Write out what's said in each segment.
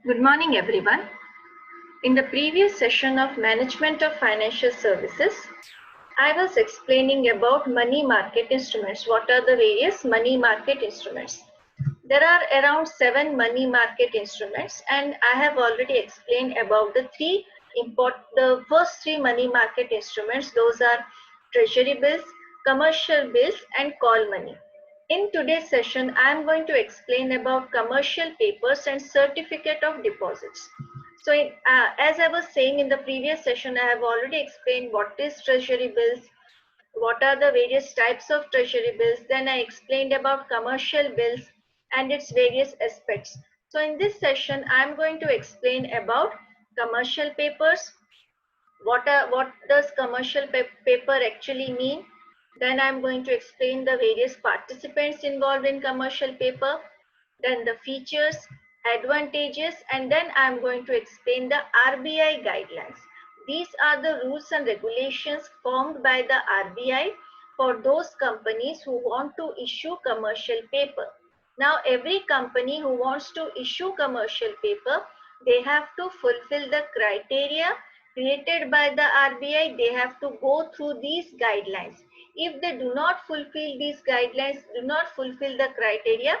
Good morning, everyone. In the previous session of Management of Financial Services, I was explaining about money market instruments. What are the various money market instruments? There are around 7 money market instruments, and I have already explained about the first three money market instruments. Those are treasury bills, commercial bills, and call money. In today's session, I am going to explain about commercial papers and certificate of deposits. So, as I was saying in the previous session, I have already explained what is treasury bills, what are the various types of treasury bills. Then I explained about commercial bills and its various aspects. So in this session, I'm going to explain about commercial papers. What does commercial paper actually mean? Then I'm going to explain the various participants involved in commercial paper, then the features, advantages, and then I'm going to explain the RBI guidelines. These are the rules and regulations formed by the RBI for those companies who want to issue commercial paper. Now, every company who wants to issue commercial paper, they have to fulfill the criteria created by the RBI. They have to go through these guidelines. If they do not fulfill these guidelines, do not fulfill the criteria,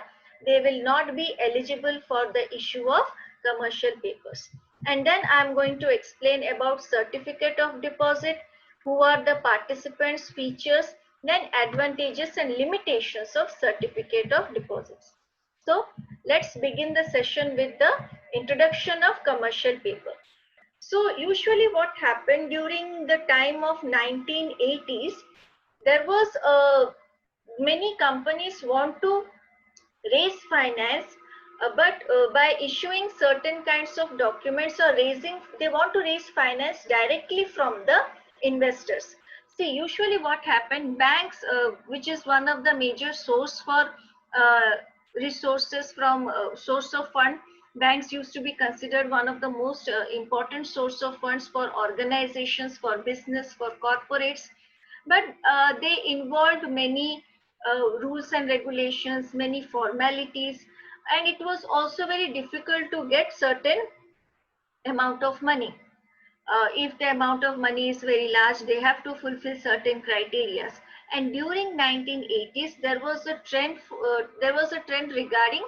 they will not be eligible for the issue of commercial papers. And then I am going to explain about certificate of deposit, who are the participants, features, then advantages and limitations of certificate of deposits. So let's begin the session with the introduction of commercial paper. So usually what happened during the time of 1980s, there was many companies want to raise finance, but by issuing certain kinds of documents or they want to raise finance directly from the investors. See, usually what happened, banks, which is one of the major source for uh, resources from source of fund, banks used to be considered one of the most important source of funds for organizations, for business, for corporates, but they involved many rules and regulations, many formalities, and it was also very difficult to get certain amount of money. If the amount of money is very large, they have to fulfill certain criteria. And during 1980s, there was a trend regarding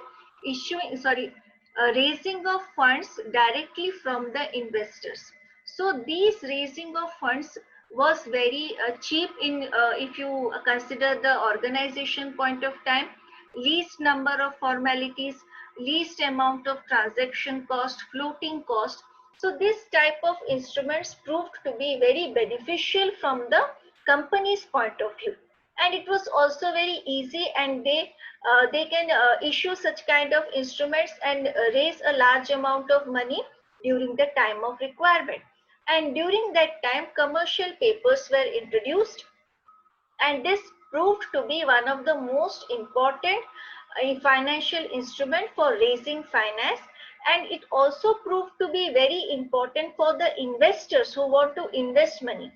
raising of funds directly from the investors. So these raising of funds was very cheap if you consider the organization point of time, least number of formalities, least amount of transaction cost, floating cost. So this type of instruments proved to be very beneficial from the company's point of view, and it was also very easy, and they can issue such kind of instruments and raise a large amount of money during the time of requirement. And during that time, commercial papers were introduced, and this proved to be one of the most important financial instrument for raising finance, and it also proved to be very important for the investors who want to invest money,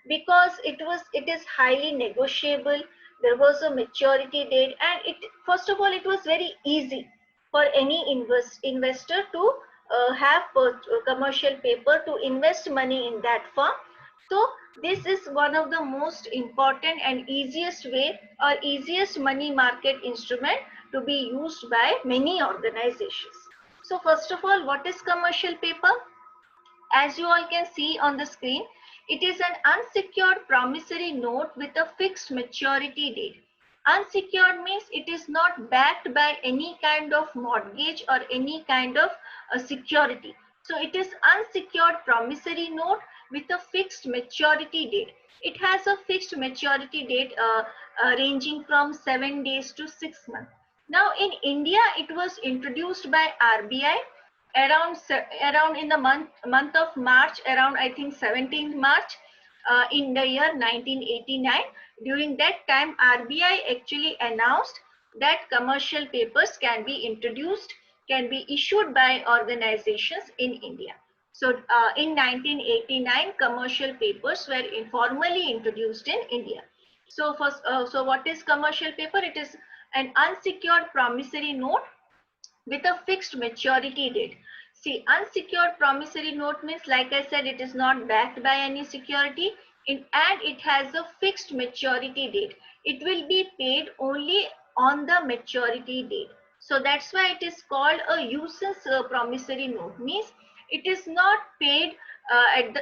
because it is highly negotiable. There was a maturity date, and it first of all, it was very easy for any investor to have commercial paper to invest money in that firm. So this is one of the most important and easiest way or easiest money market instrument to be used by many organizations. So first of all, what is commercial paper? As you all can see on the screen, it is an unsecured promissory note with a fixed maturity date. Unsecured means it is not backed by any kind of mortgage or any kind of security. So it is unsecured promissory note with a fixed maturity date. It has a fixed maturity date ranging from 7 days to 6 months. Now in India, it was introduced by RBI around in the month of March, around I think 17th March in the year 1989. During that time, RBI actually announced that commercial papers can be introduced, can be issued by organizations in India. So in 1989, commercial papers were informally introduced in India. So first, so what is commercial paper? It is an unsecured promissory note with a fixed maturity date. See, unsecured promissory note means, like I said, it is not backed by any security and it has a fixed maturity date. It will be paid only on the maturity date. So that's why it is called a usance promissory note. Means it is not paid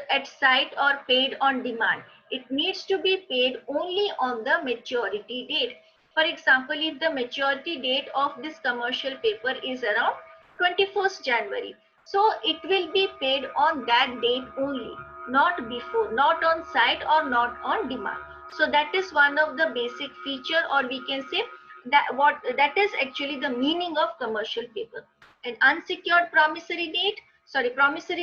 at sight or paid on demand. It needs to be paid only on the maturity date. For example, if the maturity date of this commercial paper is around 21st January, so it will be paid on that date only, not before, not on site or not on demand. So that is one of the basic feature, or we can say that is actually the meaning of commercial paper. An unsecured promissory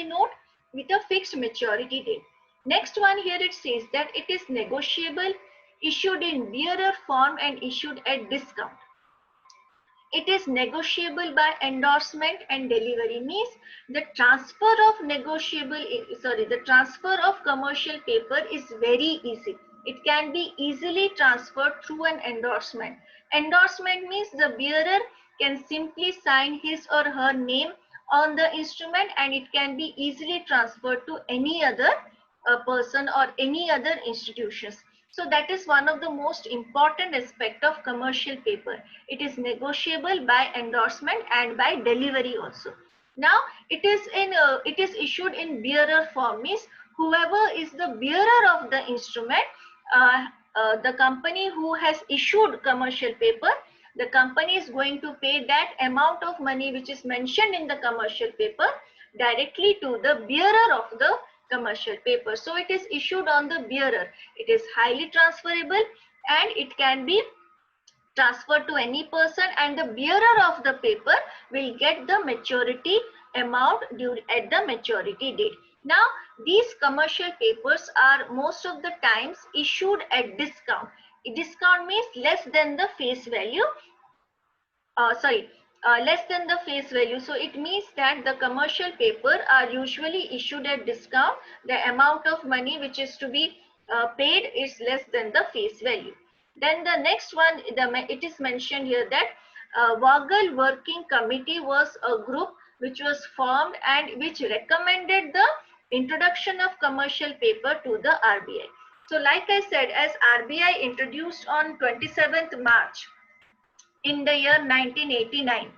note with a fixed maturity date. Next one, here it says that it is negotiable, issued in bearer form and issued at discount. It is negotiable by endorsement and delivery. Means the transfer of commercial paper is very easy. It can be easily transferred through an endorsement. Endorsement means the bearer can simply sign his or her name on the instrument and it can be easily transferred to any other person or any other institutions. So that is one of the most important aspect of commercial paper. It is negotiable by endorsement and by delivery also. Now it is issued in bearer form. Means whoever is the bearer of the instrument, the company who has issued commercial paper, the company is going to pay that amount of money which is mentioned in the commercial paper directly to the bearer of the commercial paper. So it is issued on the bearer. It is highly transferable and it can be transferred to any person, and the bearer of the paper will get the maturity amount due at the maturity date. Now these commercial papers are most of the times issued at discount. Discount means less than the face value. Less than the face value. So it means that the commercial paper are usually issued at discount. The amount of money which is to be paid is less than the face value. Then the next one, it is mentioned here that Waghal Working Committee was a group which was formed and which recommended the introduction of commercial paper to the RBI. So like I said, as RBI introduced on 27th March in the year 1989.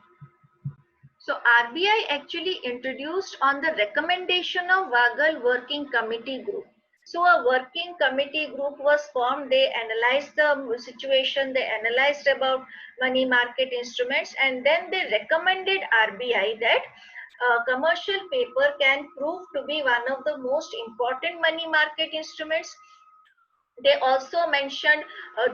So RBI actually introduced on the recommendation of Waghal Working Committee Group. So a working committee group was formed. They analyzed the situation, they analyzed about money market instruments, and then they recommended RBI that commercial paper can prove to be one of the most important money market instruments. They also mentioned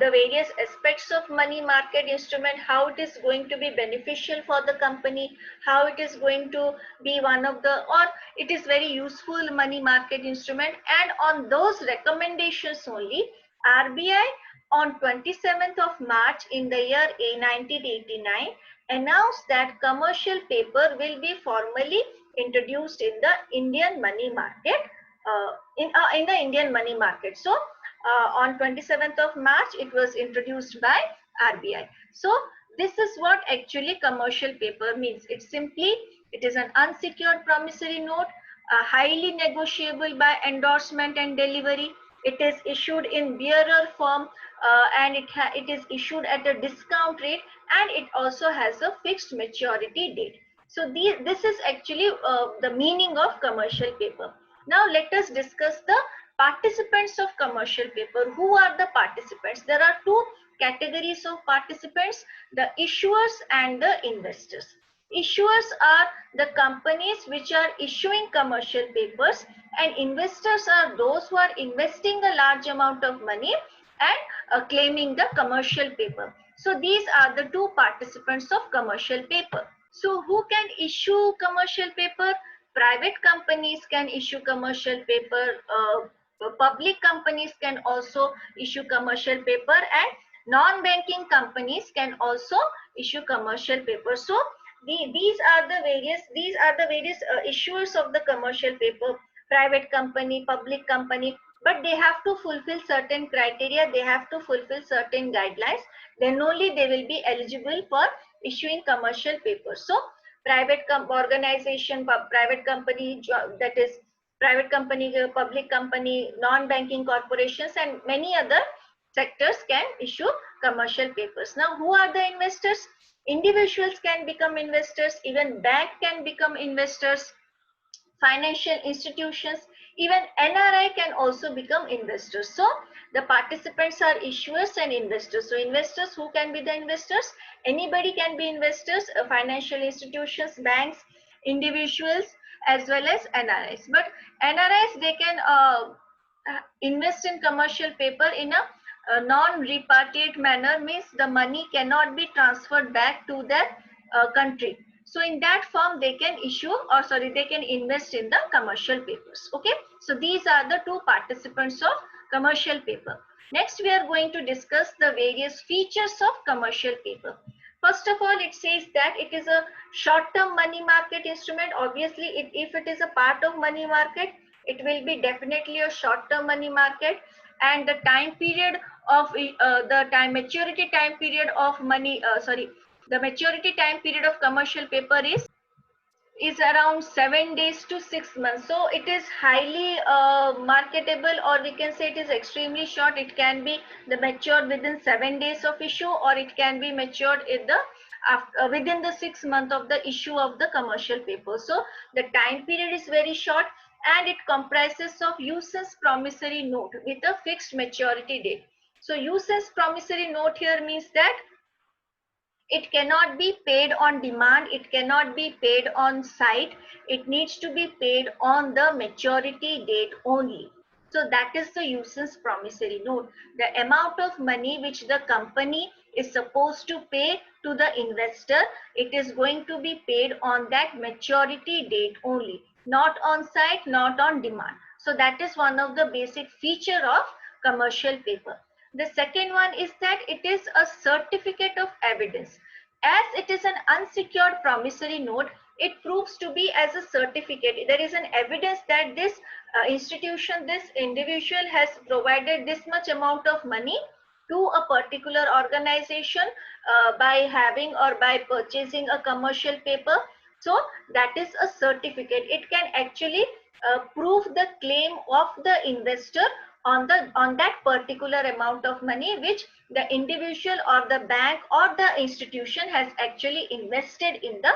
the various aspects of money market instrument, how it is going to be beneficial for the company, how it is going to be one of the, or it is very useful money market instrument. And on those recommendations only, RBI on 27th of March in the year 1989 announced that commercial paper will be formally introduced in the Indian money market, in the Indian money market. So on 27th of March, it was introduced by RBI. So this is what actually commercial paper means. It is an unsecured promissory note, highly negotiable by endorsement and delivery. It is issued in bearer form and it is issued at a discount rate, and it also has a fixed maturity date. So this is actually the meaning of commercial paper. Now let us discuss the participants of commercial paper. Who are the participants? There are two categories of participants, the issuers and the investors. Issuers are the companies which are issuing commercial papers, and investors are those who are investing a large amount of money and claiming the commercial paper. So these are the two participants of commercial paper. So who can issue commercial paper? Private companies can issue commercial paper, public companies can also issue commercial paper, and non-banking companies can also issue commercial paper. So these are the various issuers of the commercial paper: private company, public company. But they have to fulfill certain criteria, they have to fulfill certain guidelines, then only they will be eligible for issuing commercial paper. So private organization, private company, that is private company, public company, non-banking corporations, and many other sectors can issue commercial papers. Now, who are the investors? Individuals can become investors, even bank can become investors, financial institutions, even NRI can also become investors. So the participants are issuers and investors. So investors, who can be the investors? Anybody can be investors, financial institutions, banks, individuals, as well as NRIs. But NRIs, they can invest in commercial paper in a non-repatriate manner, means the money cannot be transferred back to their country. So in that form, they can issue, or sorry, they can invest in the commercial papers. Okay, so these are the two participants of commercial paper. Next, we are going to discuss the various features of commercial paper. First of all, it says that it is a short-term money market instrument. Obviously, if it is a part of money market, it will be definitely a short-term money market, and the time period of the maturity time period of money, the maturity time period of commercial paper is around 7 days to 6 months. So it is highly marketable, or we can say it is extremely short. It can be matured within 7 days of issue, or it can be matured in the within the 6 months of the issue of the commercial paper. So the time period is very short, and it comprises of use-as promissory note with a fixed maturity date. So use-as promissory note here means that it cannot be paid on demand, it cannot be paid on site, it needs to be paid on the maturity date only. So that is the use-as promissory note. The amount of money which the company is supposed to pay to the investor, it is going to be paid on that maturity date only, not on site, not on demand. So that is one of the basic feature of commercial paper. The second one is that it is a certificate of evidence. As it is an unsecured promissory note, it proves to be as a certificate. There is an evidence that this institution, this individual has provided this much amount of money to a particular organization by having or by purchasing a commercial paper. So that is a certificate. It can actually prove the claim of the investor on that particular amount of money which the individual or the bank or the institution has actually invested in the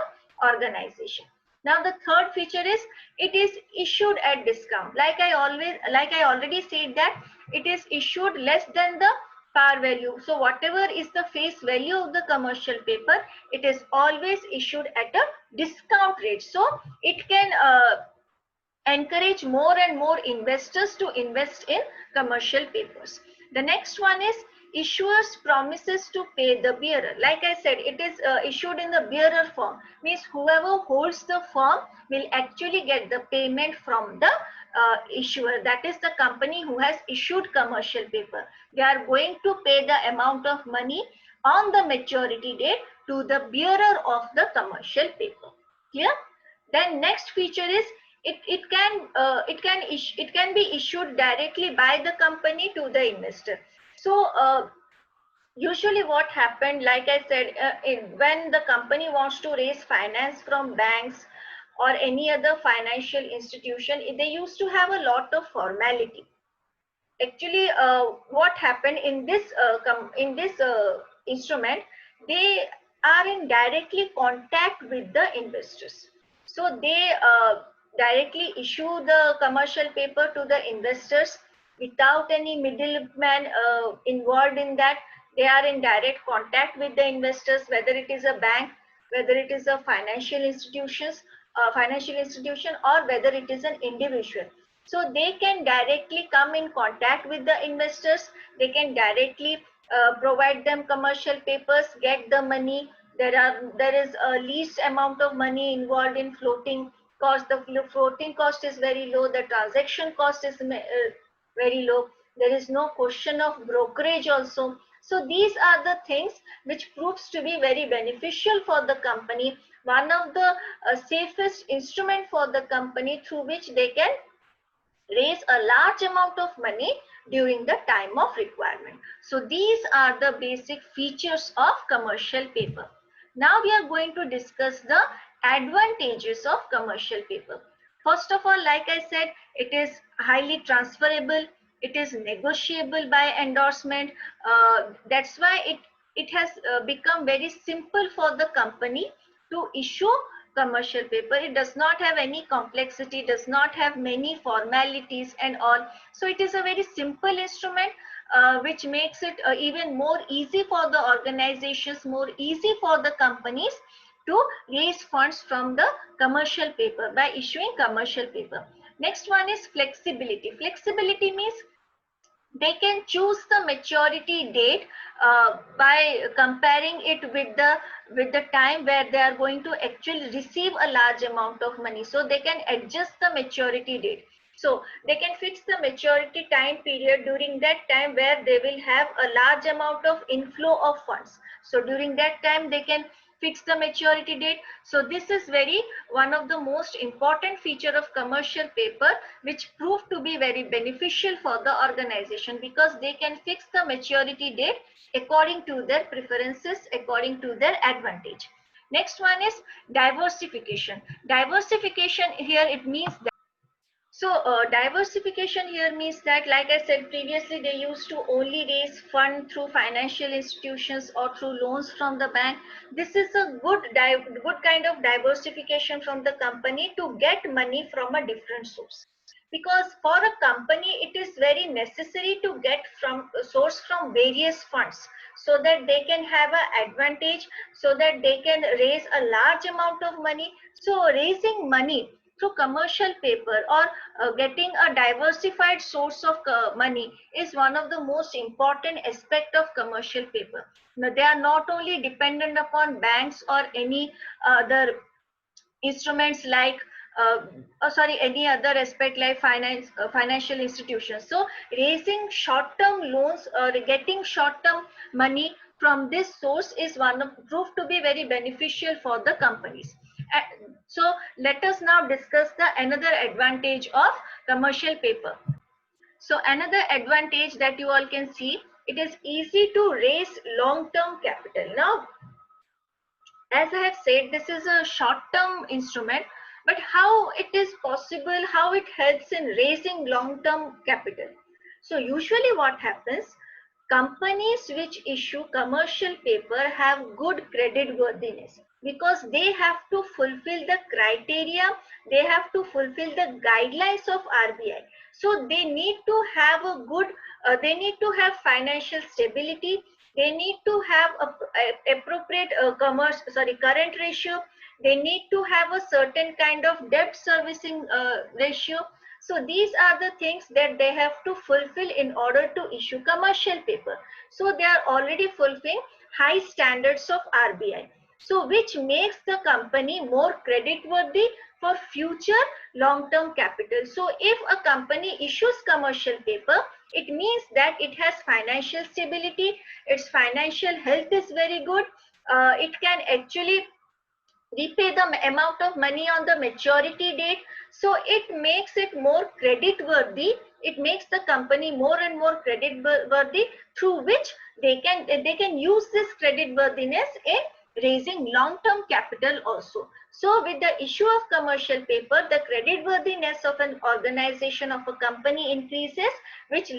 organization. Now the third feature is it is issued at discount. Like I already said that it is issued less than the par value. So whatever is the face value of the commercial paper, it is always issued at a discount rate. So it can encourage more and more investors to invest in commercial papers. The next one is issuers promises to pay the bearer. Like I said, it is issued in the bearer form, means whoever holds the form will actually get the payment from the issuer, that is the company who has issued commercial paper. They are going to pay the amount of money on the maturity date to the bearer of the commercial paper. Clear? Then next feature is it can be issued directly by the company to the investor. So usually what happened, like I said, when the company wants to raise finance from banks or any other financial institution, they used to have a lot of formality. Actually, what happened in this instrument, they are in directly contact with the investors. So they directly issue the commercial paper to the investors without any middleman involved in that. They are in direct contact with the investors, whether it is a bank, whether it is a financial institution, or whether it is an individual. So they can directly come in contact with the investors. They can directly provide them commercial papers, get the money. There is a least amount of money involved in floating cost. The floating cost is very low. The transaction cost is very low. There is no question of brokerage also. So these are the things which proves to be very beneficial for the company. One of the safest instrument for the company through which they can raise a large amount of money during the time of requirement. So these are the basic features of commercial paper. Now we are going to discuss the Advantages of commercial paper. First of all, like I said, it is highly transferable, it is negotiable by endorsement. That's why it has become very simple for the company to issue commercial paper. It does not have any complexity, does not have many formalities and all. So it is a very simple instrument, which makes it even more easy for the organizations, more easy for the companies to raise funds from the commercial paper by issuing commercial paper. Next one is flexibility. Flexibility means they can choose the maturity date by comparing it with the time where they are going to actually receive a large amount of money. So they can adjust the maturity date. So they can fix the maturity time period during that time where they will have a large amount of inflow of funds. So during that time they can fix the maturity date. So this is very one of the most important feature of commercial paper, which proved to be very beneficial for the organization, because they can fix the maturity date according to their preferences, according to their advantage. Next one is diversification. Diversification here, it means that diversification here means that, like I said previously, they used to only raise fund through financial institutions or through loans from the bank. This is a good kind of diversification from the company to get money from a different source. Because for a company, it is very necessary to get from a source from various funds, so that they can have an advantage, so that they can raise a large amount of money. So raising money through commercial paper, or getting a diversified source of money, is one of the most important aspect of commercial paper. Now, they are not only dependent upon banks or any other instruments like any other aspect like financial institutions. So raising short term loans or getting short term money from this source is one of proved to be very beneficial for the companies. So let us now discuss the another advantage of commercial paper. So another advantage that you all can see, it is easy to raise long term capital. Now, as I have said, this is a short-term instrument, but how it is possible, how it helps in raising long-term capital? So usually what happens, companies which issue commercial paper have good credit worthiness, because they have to fulfill the criteria, they have to fulfill the guidelines of RBI. So they need to have a good, they need to have financial stability, they need to have appropriate current ratio, they need to have a certain kind of debt servicing ratio. So these are the things that they have to fulfill in order to issue commercial paper. So they are already fulfilling high standards of RBI, so which makes the company more credit worthy for future long term capital. So if a company issues commercial paper, it means that it has financial stability, its financial health is very good, it can actually repay the amount of money on the maturity date. So it makes it more credit worthy, it makes the company more and more credit worthy, through which they can use this credit worthiness in raising long term capital also. So with the issue of commercial paper, the credit worthiness of an organization, of a company increases, which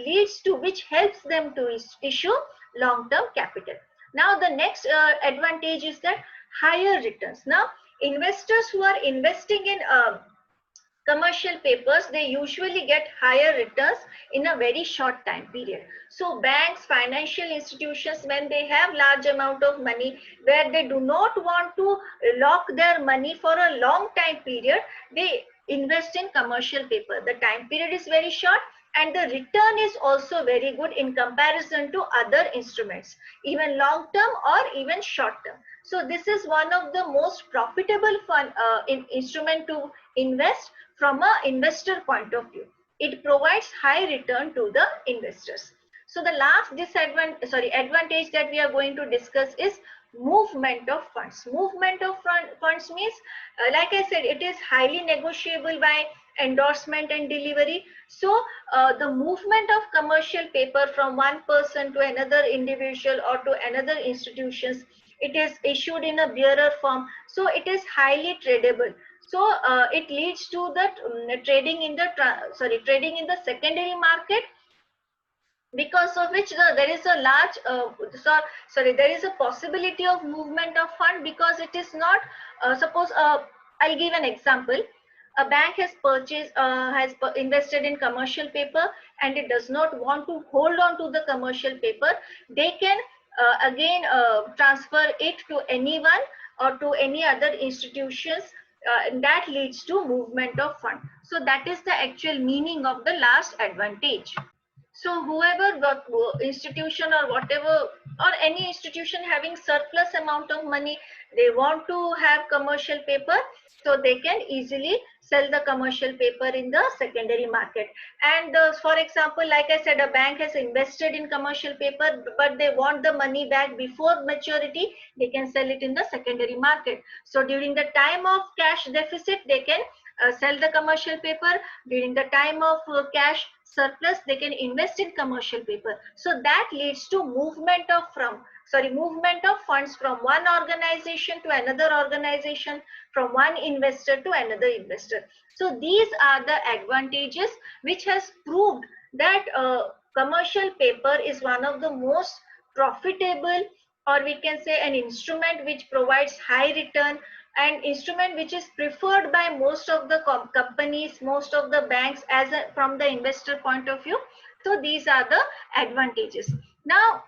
helps them to issue long term capital. Now the next advantage is that higher returns. Now, investors who are investing in commercial papers, they usually get higher returns in a very short time period. So banks, financial institutions, when they have large amount of money, where they do not want to lock their money for a long time period, they invest in commercial paper. The time period is very short, and the return is also very good in comparison to other instruments, even long term or even short term. So this is one of the most profitable instrument to invest from an investor point of view. It provides high return to the investors. So the last advantage that we are going to discuss is movement of funds. Movement of funds means, like I said, it is highly negotiable by endorsement and delivery. So the movement of commercial paper from one person to another individual or to another institutions, it is issued in a bearer form, so it is highly tradable. So it leads to that trading in the trading in the secondary market, because of which there is a large there is a possibility of movement of fund, because it is not suppose I'll give an example. A bank has purchased invested in commercial paper, and it does not want to hold on to the commercial paper. They can again transfer it to anyone or to any other institutions, and that leads to movement of fund. So that is the actual meaning of the last advantage. So whoever got institution or whatever, or any institution having surplus amount of money, they want to have commercial paper, so they can easily sell the commercial paper in the secondary market. And for example, like I said, a bank has invested in commercial paper, but they want the money back before maturity, they can sell it in the secondary market. So during the time of cash deficit, they can sell the commercial paper. During the time of cash surplus, they can invest in commercial paper. So that leads to movement of funds from one organization to another organization, from one investor to another investor. So these are the advantages which has proved that commercial paper is one of the most profitable, or we can say an instrument which provides high return, and instrument which is preferred by most of the companies, most of the banks from the investor point of view. So these are the advantages. Now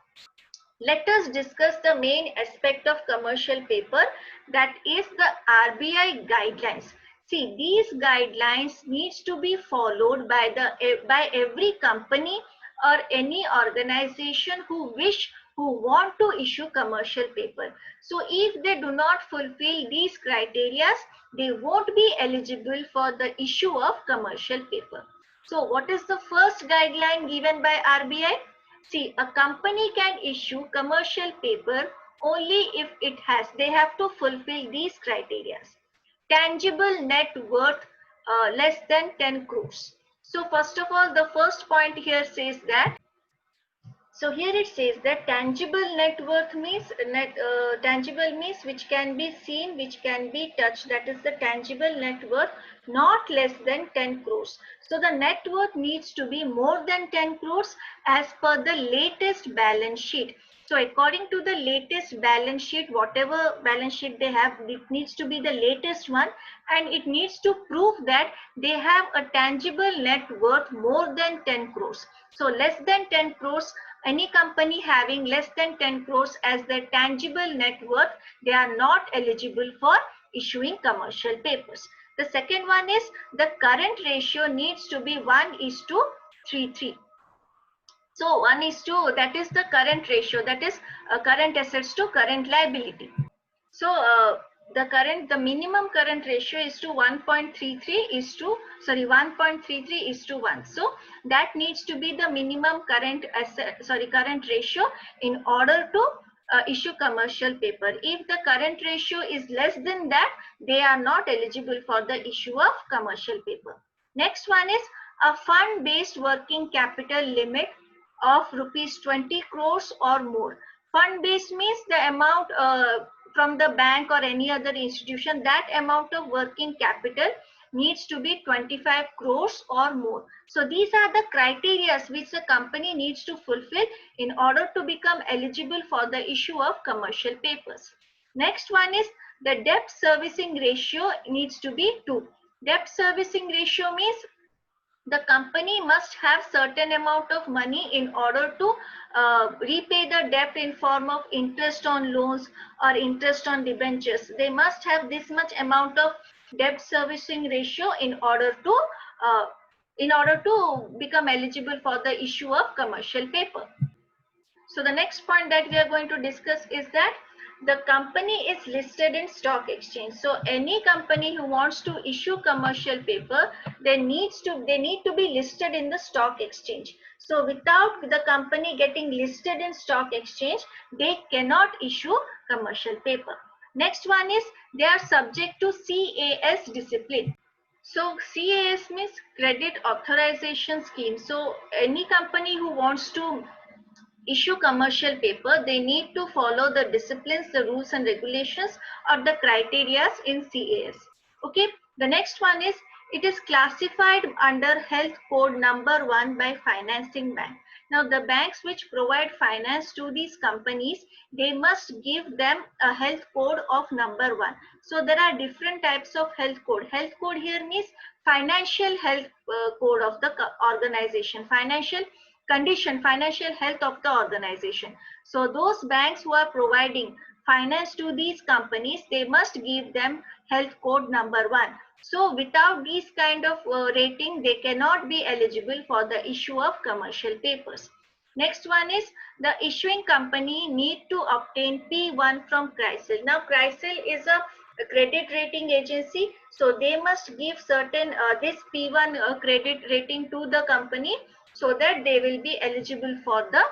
let us discuss the main aspect of commercial paper, that is the RBI guidelines. See, these guidelines needs to be followed by every company or any organization who want to issue commercial paper. So if they do not fulfill these criteria, they won't be eligible for the issue of commercial paper. So what is the first guideline given by RBI? See, a company can issue commercial paper only if they have to fulfill these criteria. Tangible net worth less than 10 crores. So first of all, the first point here says that, so here it says that tangible net worth means tangible means which can be seen, which can be touched. That is the tangible net worth, not less than 10 crores. So the net worth needs to be more than 10 crores as per the latest balance sheet. So according to the latest balance sheet, whatever balance sheet they have, it needs to be the latest one, and it needs to prove that they have a tangible net worth more than 10 crores. So less than 10 crores, any company having less than 10 crores as their tangible net worth, they are not eligible for issuing commercial papers. The second one is the current ratio needs to be 1:33. So 1:2, that is the current ratio, that is current assets to current liability. So the minimum current ratio is to 1.33:1. So that needs to be the minimum current ratio in order to issue commercial paper. If the current ratio is less than that, they are not eligible for the issue of commercial paper. Next one is a fund based working capital limit of rupees 20 crores or more. Fund based means the amount from the bank or any other institution, that amount of working capital needs to be 25 crores or more. So these are the criteria which the company needs to fulfill in order to become eligible for the issue of commercial papers. Next one is the debt servicing ratio needs to be 2. Debt servicing ratio means the company must have certain amount of money in order to repay the debt in form of interest on loans or interest on debentures. They must have this much amount of debt servicing ratio in order to become eligible for the issue of commercial paper. So the next point that we are going to discuss is that the company is listed in stock exchange. So any company who wants to issue commercial paper, they need to be listed in the stock exchange. So without the company getting listed in stock exchange, they cannot issue commercial paper. Next one is they are subject to CAS discipline. So CAS means Credit Authorization Scheme. So any company who wants to issue commercial paper, they need to follow the disciplines, the rules and regulations or the criteria in CAS. Okay, the next one is it is classified under health code number 1 by financing bank. Now the banks which provide finance to these companies, they must give them a health code of number 1. So there are different types of health code. Health code here means financial health code of the organization, financial condition, financial health of the organization. So those banks who are providing finance to these companies, they must give them health code number 1. So without these kind of rating, they cannot be eligible for the issue of commercial papers. Next one is the issuing company need to obtain P1 from CRISIL. Now CRISIL is a credit rating agency, so they must give certain this P1 credit rating to the company, so that they will be eligible for the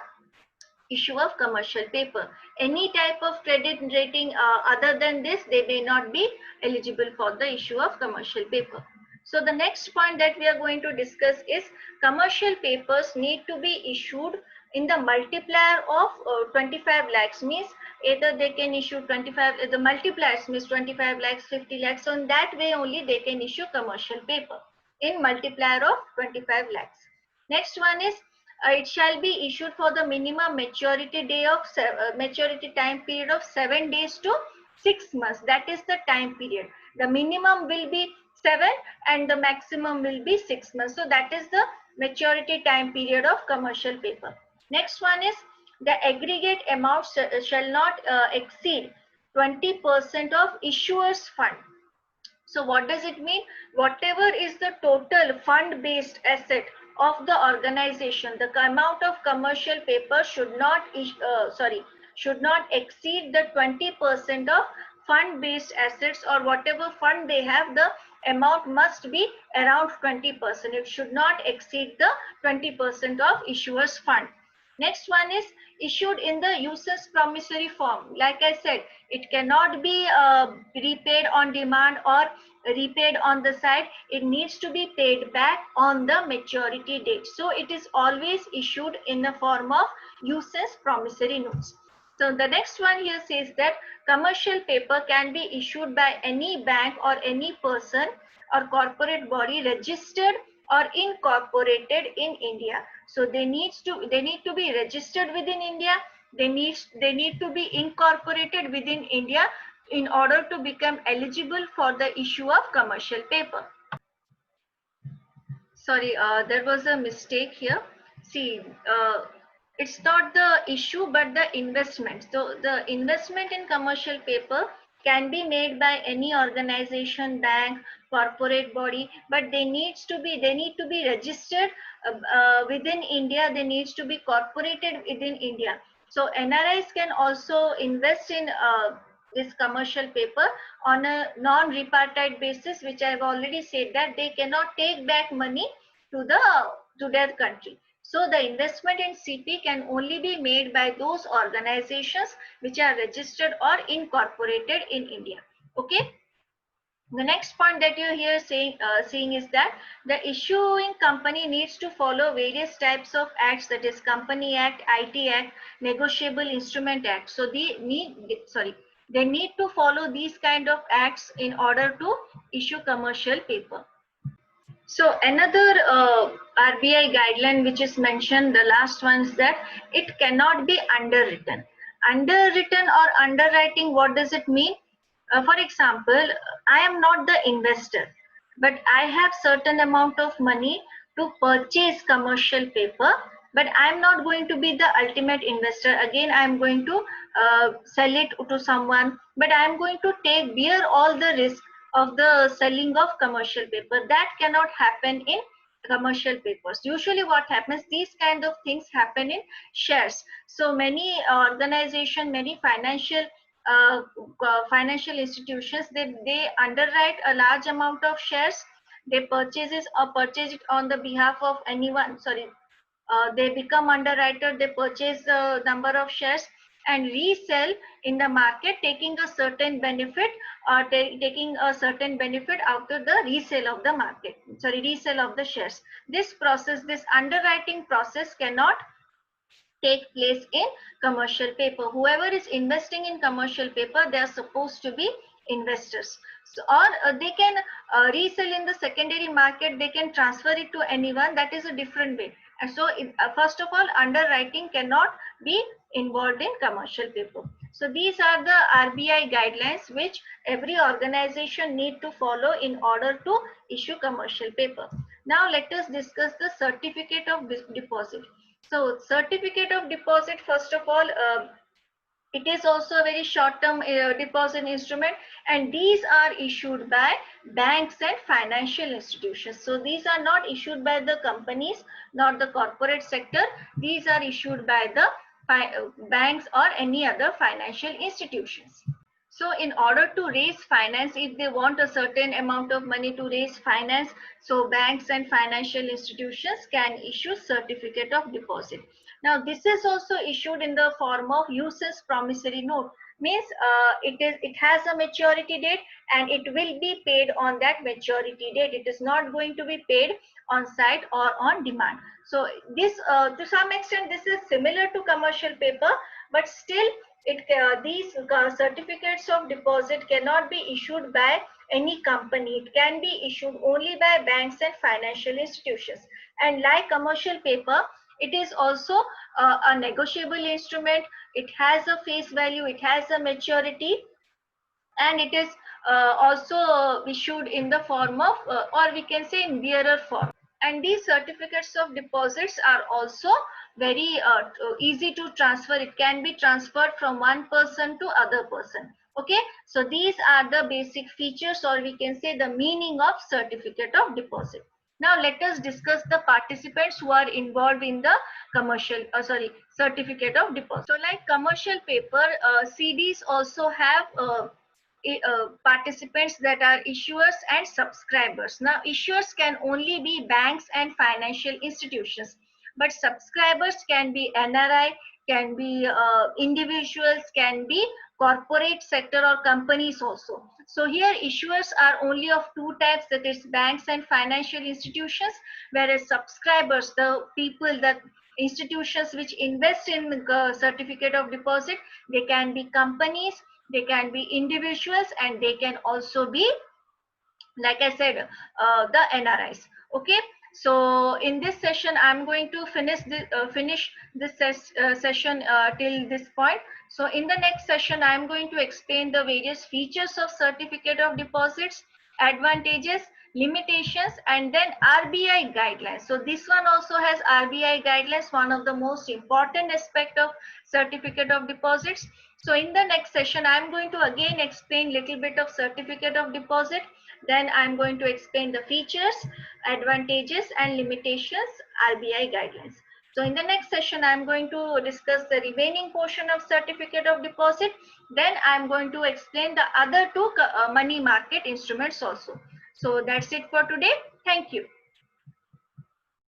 issue of commercial paper. Any type of credit rating other than this, they may not be eligible for the issue of commercial paper. So the next point that we are going to discuss is commercial papers need to be issued in the multiplier of 25 lakhs, means either they can issue 25, the multipliers means 25 lakhs, 50 lakhs, so in that way only they can issue commercial paper in multiplier of 25 lakhs. Next one is it shall be issued for the minimum maturity day of maturity time period of 7 days to 6 months. That is the time period. The minimum will be 7 and the maximum will be 6 months. So that is the maturity time period of commercial paper. Next one is the aggregate amount shall not exceed 20% of issuer's fund. So what does it mean? Whatever is the total fund-based asset of the organization, the amount of commercial paper should not exceed the 20% of fund-based assets, or whatever fund they have, the amount must be around 20%. It should not exceed the 20% of issuer's fund. Next one is issued in the usance promissory form. Like I said, it cannot be repaid on demand or repaid on the side. It needs to be paid back on the maturity date. So it is always issued in the form of usance promissory notes. So the next one here says that commercial paper can be issued by any bank or any person or corporate body registered or incorporated in India. So they need to be registered within India. They need to be incorporated within India in order to become eligible for the issue of commercial paper. Sorry, there was a mistake here. See, it's not the issue but the investment. So the investment in commercial paper can be made by any organization, bank, corporate body, but they need to be registered within India. They need to be corporated within India. So NRIs can also invest in this commercial paper on a non-repartite basis, which I have already said that they cannot take back money to their country. So the investment in CP can only be made by those organizations which are registered or incorporated in India. Okay. The next point that you hear seeing is that the issuing company needs to follow various types of acts, that is Company Act, IT Act, Negotiable Instrument Act. So they need to follow these kind of acts in order to issue commercial paper. So another RBI guideline which is mentioned, the last one is that it cannot be underwritten. Underwritten or underwriting, what does it mean? For example, I am not the investor, but I have certain amount of money to purchase commercial paper, but I am not going to be the ultimate investor. Again, I am going to sell it to someone, but I am going to bear all the risk of the selling of commercial paper. That cannot happen in commercial papers. Usually what happens, these kind of things happen in shares. So many organization, many financial institutions, they underwrite a large amount of shares. They purchase it on the behalf of anyone. They become underwriter. They purchase the number of shares and resell in the market, taking a certain benefit, taking a certain benefit after the resale of the resale of the shares. This underwriting process cannot take place in commercial paper. Whoever is investing in commercial paper, they are supposed to be investors. So, or they can resell in the secondary market, they can transfer it to anyone. That is a different way. And so first of all, underwriting cannot be involved in commercial paper. So these are the RBI guidelines which every organization need to follow in order to issue commercial paper. Now let us discuss the certificate of deposit. So certificate of deposit, first of all, it is also a very short-term deposit instrument, and these are issued by banks and financial institutions. So these are not issued by the companies, not the corporate sector. These are issued by the banks or any other financial institutions. So in order to raise finance, if they want a certain amount of money to raise finance, so banks and financial institutions can issue certificate of deposit. Now this is also issued in the form of usance promissory note. Means it has a maturity date and it will be paid on that maturity date. It is not going to be paid on site or on demand. So this to some extent this is similar to commercial paper, but still these certificates of deposit cannot be issued by any company. It can be issued only by banks and financial institutions. And like commercial paper, it is also a negotiable instrument. It has a face value, it has a maturity, and it is also issued in the form of or we can say in bearer form. And these certificates of deposits are also very easy to transfer. It can be transferred from one person to other person. Okay, so these are the basic features, or we can say the meaning of certificate of deposit. Now let us discuss the participants who are involved in the certificate of deposit. So like commercial paper, CDs also have participants that are issuers and subscribers. Now issuers can only be banks and financial institutions, but subscribers can be NRI, can be individuals, can be corporate sector or companies also. So here issuers are only of two types, that is banks and financial institutions, whereas subscribers, the people, the institutions which invest in the certificate of deposit, they can be companies, they can be individuals, and they can also be, like I said, the NRIs. Okay, so in this session I'm going to finish this session till this point. So in the next session I'm going to explain the various features of certificate of deposits, advantages, limitations, and then RBI guidelines. So this one also has RBI guidelines, one of the most important aspect of certificate of deposits. So in the next session I'm going to again explain little bit of certificate of deposit. Then I'm going to explain the features, advantages, and limitations, RBI guidelines. So in the next session, I'm going to discuss the remaining portion of certificate of deposit. Then I'm going to explain the other two money market instruments also. So that's it for today. Thank you.